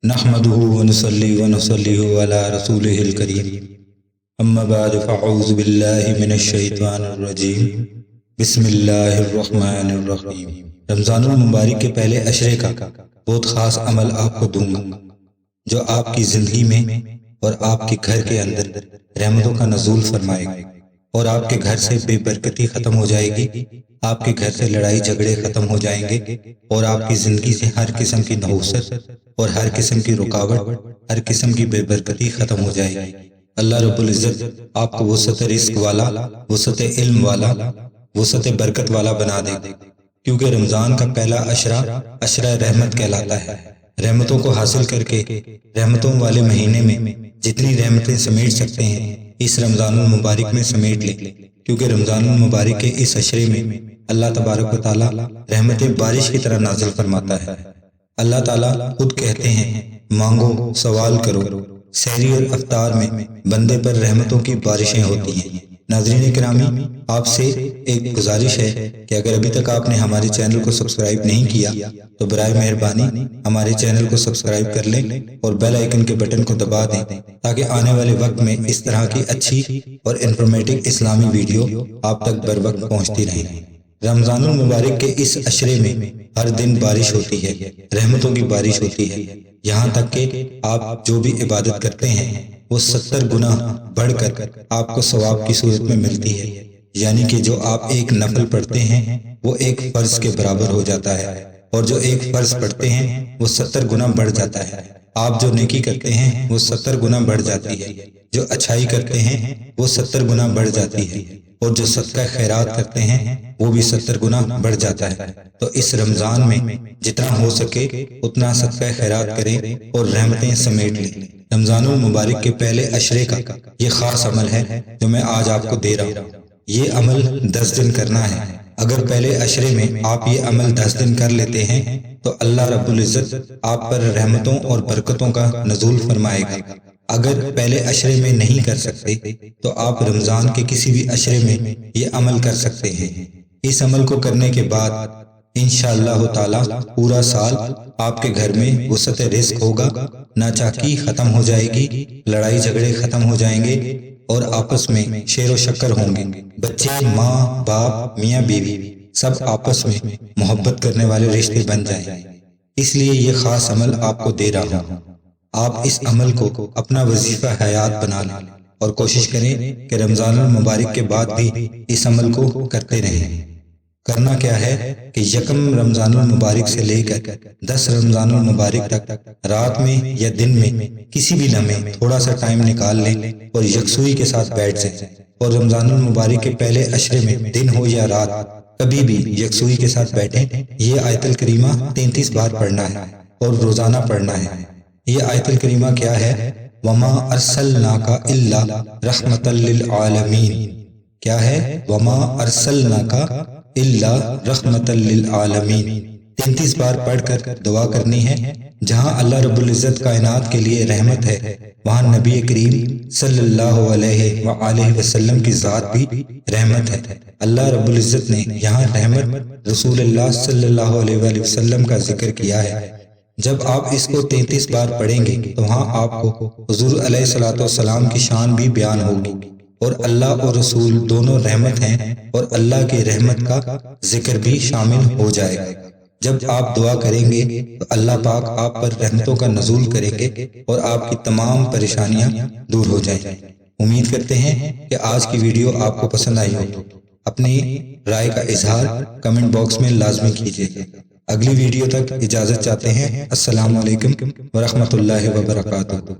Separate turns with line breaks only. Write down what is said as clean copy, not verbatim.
नहमदुहु व नुसल्ली अला रसूलिहिल करीम। अम्मा बाद फ़अऊज़ु बिल्लाहि मिनश शैतानिर रजीम। बिस्मिल्लाहिर रहमानिर रहीम। रमज़ानुल मुबारक के पहले अशरे का बहुत ख़ास अमल आपको दूंगा जो आपकी ज़िंदगी में और आपके घर के अंदर रहमतों का नज़ूल फरमाएगा और आपके घर से बेबरकती ख़त्म हो जाएगी, आपके घर से लड़ाई झगड़े ख़त्म हो जाएंगे और आपकी ज़िंदगी से हर किस्म की नहुसत और हर किस्म की रुकावट, हर किस्म की बेबरकती ख़त्म हो जाएगी। अल्लाह रब्बुल इज़्ज़त आपको वसअत रिज़्क़ वाला, वसअत इल्म वाला, वसअत बरकत वाला बना दे, क्योंकि रमज़ान का पहला अशरा रहमत कहलाता है। रहमतों को हासिल करके रहमतों वाले महीने में जितनी रहमतें समेट सकते हैं इस रमज़ानुल मुबारक में समेट ले, क्योंकि रमज़ानुल मुबारक के इस अशरे में अल्लाह तबारक व तआला रहमतें बारिश की तरह नाज़िल फरमाता है। अल्लाह ताला खुद कहते हैं, मांगो, सवाल करो। सहरी और अफ्तार में बंदे पर रहमतों की बारिशें होती हैं। नाज़रीन किरामी, आपसे एक गुजारिश है कि अगर अभी तक आपने हमारे चैनल को सब्सक्राइब नहीं किया तो बराए मेहरबानी हमारे चैनल को सब्सक्राइब कर लें और बेल आइकन के बटन को दबा दें, ताकि आने वाले वक्त में इस तरह की अच्छी और इन्फॉर्मेटिव इस्लामी वीडियो आप तक बर वक्त पहुँचती रहें। रमज़ानुल मुबारक के इस अशरे में हर दिन बारिश होती है, रहमतों की बारिश होती है, यहाँ तक कि आप जो भी इबादत करते हैं वो 70 गुना बढ़कर आपको सवाब की सूरत में मिलती है। यानी कि जो आप एक नफल पढ़ते हैं वो एक फर्ज के बराबर हो जाता है और जो एक फर्ज पढ़ते हैं वो 70 गुना बढ़ जाता है। आप जो नेकी करते हैं वो 70 गुना बढ़ जाती है, जो अच्छाई करते हैं वो 70 गुना बढ़ जाती है और जो सदका खैरात करते हैं वो भी 70 गुना बढ़ जाता है। तो इस रमज़ान में जितना हो सके उतना सदका खैरात करें और रहमतें समेट लें। रमज़ानुल मुबारक के पहले अशरे का ये खास अमल है जो मैं आज आपको दे रहा हूँ। ये अमल 10 दिन करना है। अगर पहले अशरे में आप ये अमल 10 दिन कर लेते हैं तो अल्लाह रब्बुल इज़्ज़त आप पर रहमतों और बरकतों का नज़ूल फरमाएगा। अगर पहले अशरे में नहीं कर सकते तो आप रमज़ान के किसी भी अशरे में ये अमल कर सकते हैं। इस अमल को करने के बाद इंशाअल्लाह ताला पूरा साल आपके घर में वसअत रिज़्क़ होगा, नाचाकी खत्म हो जाएगी, लड़ाई झगड़े खत्म हो जाएंगे और आपस में शेर व शक्कर होंगे। बच्चे, माँ बाप, मियाँ बीवी सब आपस में मोहब्बत करने वाले रिश्ते बन जाएंगे। इसलिए ये खास अमल आपको दे रहा हूँ। आप इस अमल को अपना वजीफा हयात बना लें और कोशिश करें कि रमज़ानुल मुबारक के बाद भी इस अमल को करते रहें। करना क्या है कि यकम रमज़ानुल मुबारक से लेकर 10 रमज़ानुल मुबारक तक रात में या दिन में किसी भी लम्हे थोड़ा सा टाइम निकाल लें और यकसुई के साथ बैठ जाएं और रमज़ानुल मुबारक के पहले अशरे में दिन हो या रात कभी भी यकसुई के साथ बैठें। ये आयतुल करीमा 33 बार पढ़ना है और रोज़ाना पढ़ना है। ये आयतुल करीमा क्या है? वमा अरसलनाका इल्ला रहमतल लिल आलमीन। क्या है? वमा अरसलनाका इल्ला रहमतल लिल आलमीन। 33 बार पढ़कर दुआ करनी है। जहाँ अल्लाह रब्बुल इज़्ज़त कायनात के लिए रहमत है वहाँ नबी करीम सल्लल्लाहु अलैहि वसल्लम की ज़ात भी रहमत है। अल्लाह रब्बुल इज़्ज़त ने यहाँ रहमत रसूलुल्लाह सल्लल्लाहु अलैहि वसल्लम का जिक्र किया है। जब आप इसको 33 बार पढ़ेंगे तो वहाँ आपको हुज़ूर अलैहिस्सलातु वस्सलाम की शान भी बयान होगी और अल्लाह और रसूल दोनों रहमत हैं और अल्लाह की रहमत का जिक्र भी शामिल हो जाएगा। जब आप दुआ करेंगे तो अल्लाह पाक आप पर रहमतों का नज़ूल करेंगे और आपकी तमाम परेशानियां दूर हो जाएंगी। उम्मीद करते हैं कि आज की वीडियो आपको पसंद आई हो। अपनी राय का इजहार कमेंट बॉक्स में लाजमी कीजिए। अगली वीडियो तक इजाज़त चाहते हैं। अस्सलामु अलैकुम व रहमतुल्लाहि व बरकातुहू।